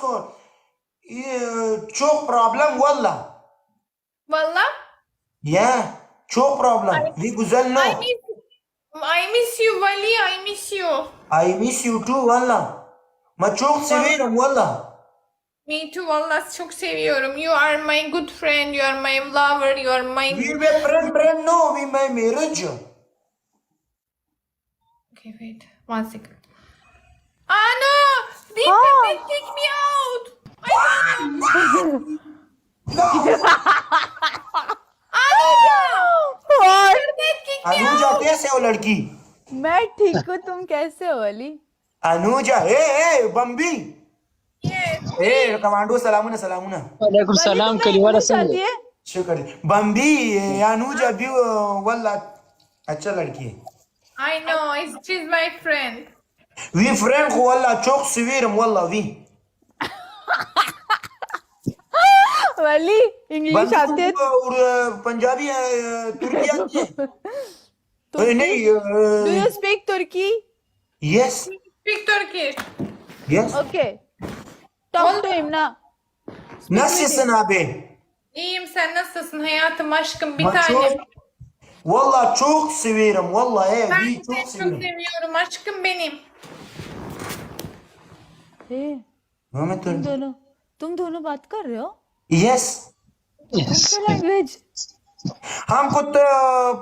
इसको ये चोक प्रॉब्लम वल्ला Wallah, चोक प्रॉब्लम वी गुजल नो I miss you, Wali. I miss you. I miss you too वल्ला मैं चोक severim वल्ला Me too. Wallah, çok seviyorum. You are my good friend. You are my lover. You are my. वी वे friend no we my marriage Okay, wait. 1 second. Anna, Deepak, take me out. और अनुजा कैसे हो लड़की मैं ठीक हूँ, तुम कैसे हो अली? अनुजा ए बम्बी Yes. ए कमांडो सलामुना सलामुना वालेकुम सलाम तुम्हें कलीवाला इंग्लिश संग आती है? शुक्र बम्बी अनुजा भी वल्ला अच्छा लड़की है I know. She's my friend. वी फ्रेंड को वल्ला चोक severim वल्ला वी वली इंग्लिश आती है? और पंजाबी तुर्की आती है नहीं डू यू स्पीक तुर्की? Yes Speak Turkish. Yes okay, talk to him ना. nasılsın abi İyiyim, sen nasılsın hayatım, aşkım, bir Ben tanem. çok- Valla çok severim valla Ben vi de çok çok severim seviyorum, aşkım benim. हे, Mehmet तुम दोनों बात कर रहे हो? Yes yes language हमको तो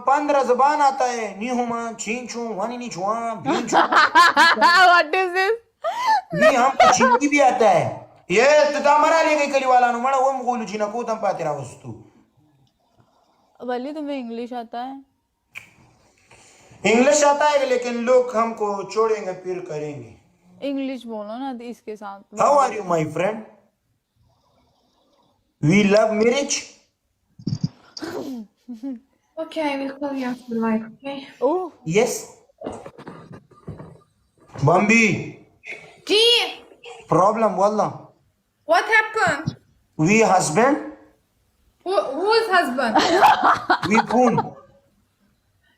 15 जबान आता है नीहुमा चींचू वानी नी छुआ बींचू व्हाट इज दिस? नी हमको चिंकी भी आता है ये तो हमारा ले गई कली वाला नु मला वो गोलू जी ना को तम पाते रहा वस्तु वली तुम्हें इंग्लिश आता है? इंग्लिश आता है लेकिन लोग हमको छोड़ेंगे फिर करेंगे इंग्लिश बोलो ना इसके साथ. How are you my friend वी love marriage Okay, I will call you after life, okay? Oh, yes बम्बी G, प्रॉब्लम वल्ला what happened? वी हस्बैंड Whose husband? वी पून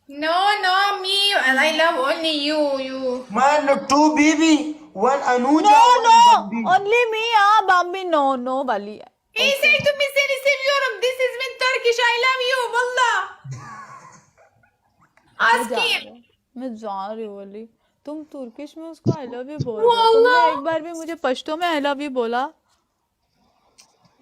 No, me, and I love only you, Man, two baby, one Anuja, no one no, Bambi. Only me. हाँ बॉम्बी, no no वली. He said to me, seni seviyorum. This is in Turkish, I love you, wallah. Ask him. मैं जा रही हूँ वली. तुम Turkish में उसको आई लव यू बोल रहे हो. तुमने एक बार भी मुझे पश्तो में आई लव यू बोला?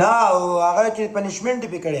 ना आगे की पनिशमेंट भी करे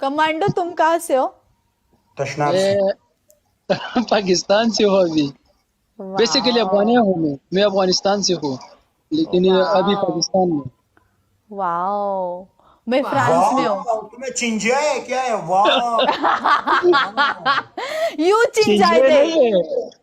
कमांडो तुम कहाँ से हो? तशनाब से मैं पाकिस्तान से हूँ अभी. बेसिकली अफगानी हूँ मैं अफगानिस्तान से हूँ लेकिन अभी पाकिस्तान में. वाओ, मैं फ्रांस में हूँ. वाह, तुम्हें चिंजिया है क्या है वाह यू चिंजाई दे.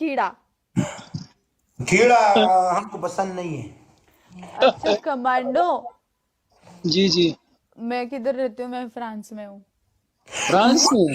कीड़ा. कीड़ा हमको पसंद नहीं है अच्छा कमांडो, जी जी मैं किधर रहती हूँ? मैं फ्रांस में हूँ. फ्रांस में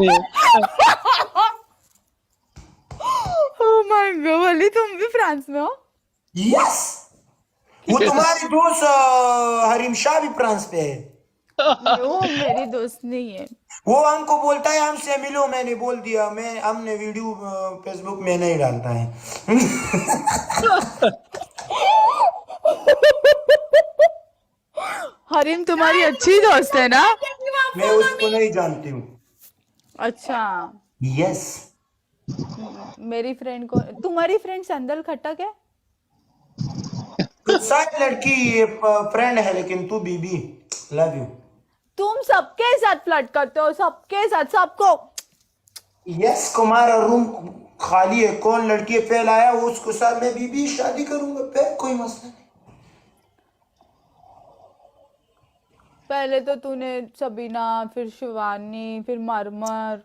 में ओह माय गॉड, वली तुम भी फ्रांस में हो? यस वो तुम्हारी दोस्त हरीम शाह भी फ्रांस पे है वो मेरी दोस्त नहीं है. वो हमको बोलता है हमसे मिलो मैंने बोल दिया मैं हमने वीडियो फेसबुक में नहीं डालता है हरीम तुम्हारी अच्छी दोस्त है ना? मैं उसको नहीं जानती हूँ अच्छा, यस मेरी फ्रेंड को. तुम्हारी फ्रेंड संदल खट्टक है? सारी लड़की फ्रेंड है लेकिन तू बीबी लव यू तुम सबके साथ फ्लर्ट करते हो, सबके साथ, सबको. यस तुम्हारा रूम खाली है कौन लड़की फैलाया उसको साथ मैं बीबी शादी करूंगा फिर कोई मसला नहीं पहले तो तूने सबीना, फिर शिवानी, फिर मरमर.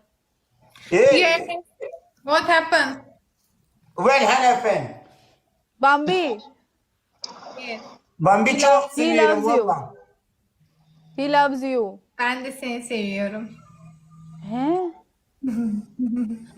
Yes. What happened? When happened? बॉम्बी, Yes. Bambi çok He seviyorum loves you. valla. he loves you. Ben de seni seviyorum. हैं?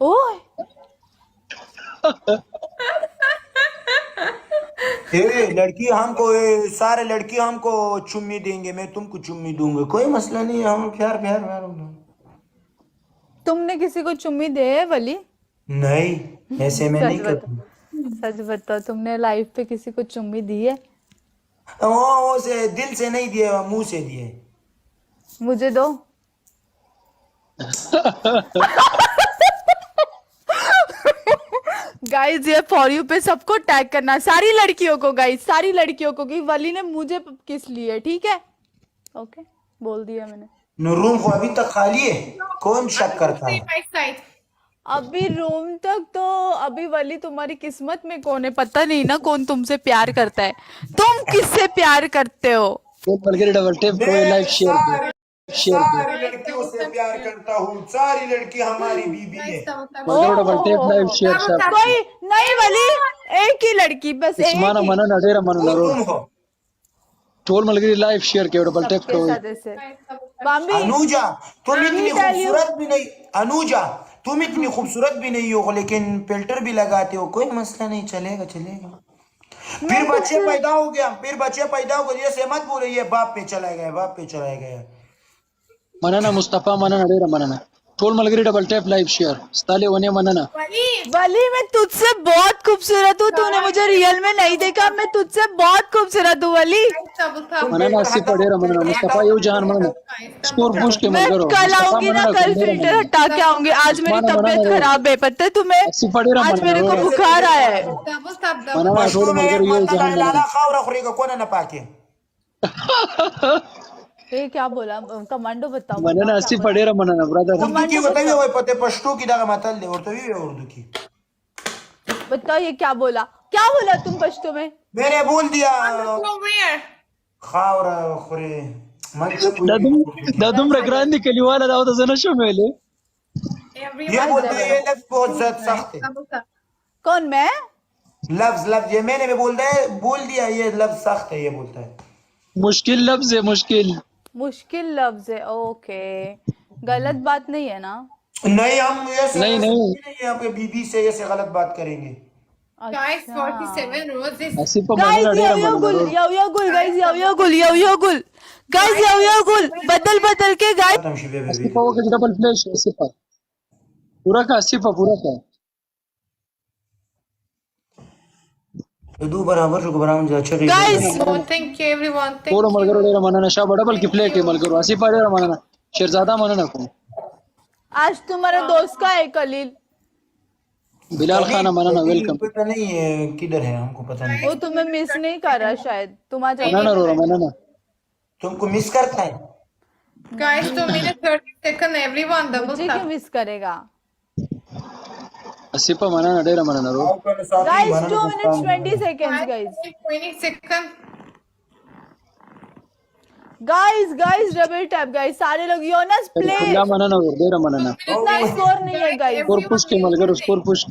ओह, लड़की हमको सारे लड़की हमको चुम्मी देंगे, मैं तुमको चुम्मी दूंगा, कोई मसला नहीं है, हम प्यार प्यार प्यार होगा। तुमने किसी को चुम्मी दे है वली? नहीं, ऐसे मैं नहीं सच करता। बताओ, सच बताओ, तुमने लाइफ पे किसी को चुम्मी दी है? वो से दिल से नहीं दिए, मुंह से दिए। मुझे दो। गाइस ये फॉर यू पे सबको टैग करना, सारी लड़कियों को गाइस, सारी लड़कियों को कि वली ने मुझे किस लिए, ठीक है? ओके, बोल दिया मैंने। रूम को अभी तक खाली है, कौन शक करता है? My side. अभी रूम तक तो अभी वली तुम्हारी किस्मत में कौन है पता नहीं ना, कौन तुमसे प्यार करता है। तुम किससे प्यार करते हो? वो मलगरी डबल टैप कोई लाइक शेयर कर, शेयर कर। सारी लड़कियों से प्यार करता हूँ, सारी लड़की हमारी बीबी है। मलगरी डबल टैप लाइक शेयर सब। कोई नहीं वली, एक ही लड़की, बस एक इस्माना ही। मनन अडेरा मनन रो तुम हो टोल मलगरी लाइव शेयर के डबल टैप सबके को साथ ऐसे। बाम्बी अनुजा, तुम इतनी tell you. खूबसूरत भी नहीं, अनुजा तुम इतनी खूबसूरत भी नहीं हो, लेकिन फिल्टर भी लगाते हो, कोई मसला नहीं, चलेगा चलेगा। फिर बच्चे पैदा हो गया, फिर बच्चे पैदा हो गए, ऐसे मत बोलो ये बाप पे चला गया, बाप पे चला गया। मनना मुस्तफा मनन अडेरा मनना टोल मलगरी डबल टैप लाइव शेयर स्ताले वने मनना। वली मैं तुझसे बहुत खूबसूरत हूँ, तूने मुझे रियल में नहीं देखा, मैं तुझसे बहुत खूबसूरत हूँ वली। मनना अस्सी पडेरा मनना मुस्तफा यू जहान मनना स्कोर पुश के मैं मलगरो कल आऊंगी ना, कल फिल्टर हटा के आऊंगी। आज मेरी तबीयत खराब है, पता है तुम्हें? अस्सी पडेरा आज मेरे को मनना बुखार आया है। Double tap, double मनना पशु टोल में एक मलगरी यू बंदा जहान लाला मनना। खाओ रखोगा कौन ना पाके। ये क्या बोला? कमांडो बताओ। मनना अस्सी पडेरा मनना ब्रदर। उर्दू की बताइए, वो पते पश्तो की दागा मतल दे, उर्दू भी उर्दू की। बताओ ये क्या बोला? क्या बोला तुम पश्तो में? मैंने बोल दिया From where? खाओ रखोरे दादुम रगरांदी कलीवाला दाव तो जना शमेले। Everyone. ये बोलते हैं, ये लफ्ज बहुत ज्यादा सख्त है। Double tap. कौन मैं? लफ्ज ये मैंने भी बोल दिया, ये लफ्ज सख्त है, ये बोलता है। मुश्किल लफ्ज है, मुश्किल। मुश्किल लफ्ज है, ओके। गलत बात नहीं है ना? नहीं, हम ऐसे नहीं, नहीं। यहाँ पे बीबी से ऐसे गलत बात करेंगे। Guys, 47 roses. अस्सी पर गाइस मनना अडेरा यो गुल, मनना। यो गुल गाइस, यो गुल, यो गुल गाइस, यो गुल, बदल के गाइस। खत्म शिबे अस्सी बेबी। पर वो डबल फ्लैश अस्सी पर पूरा का अस्सी पर पूरा का दो बराबर को बराबर जा अच्छा guys Oh, thank you everyone. Thank पूरा you. मलगरो अडेरा मनना शाबा डबल की फ्लैट है मलगरो अस्सी पर अडेरा मनना शेरजादा मनना को आज तुम्हारा दोस्त का है कलील, बिलाल खाना मनना वेलकम। पता नहीं है किधर है, हमको पता नहीं। वो तुम्हें मिस नहीं कर रहा शायद, तुम आ जाओ। मनना रो मनना तुमको मिस करता है। Guys, 2 minutes 30 seconds. Everyone, double मुझे क्यों tap. मिस करेगा? अस्सी पर मनना अडेरा मनना रो guys 2 minutes 20 seconds guys. 20 seconds. Guys double tap guys, सारे लोग योनस प्ले। या मनना रो अडेरा मनना इतना स्कोर नहीं है गाइस। स्कोर पुश के मलगरो स्कोर पुश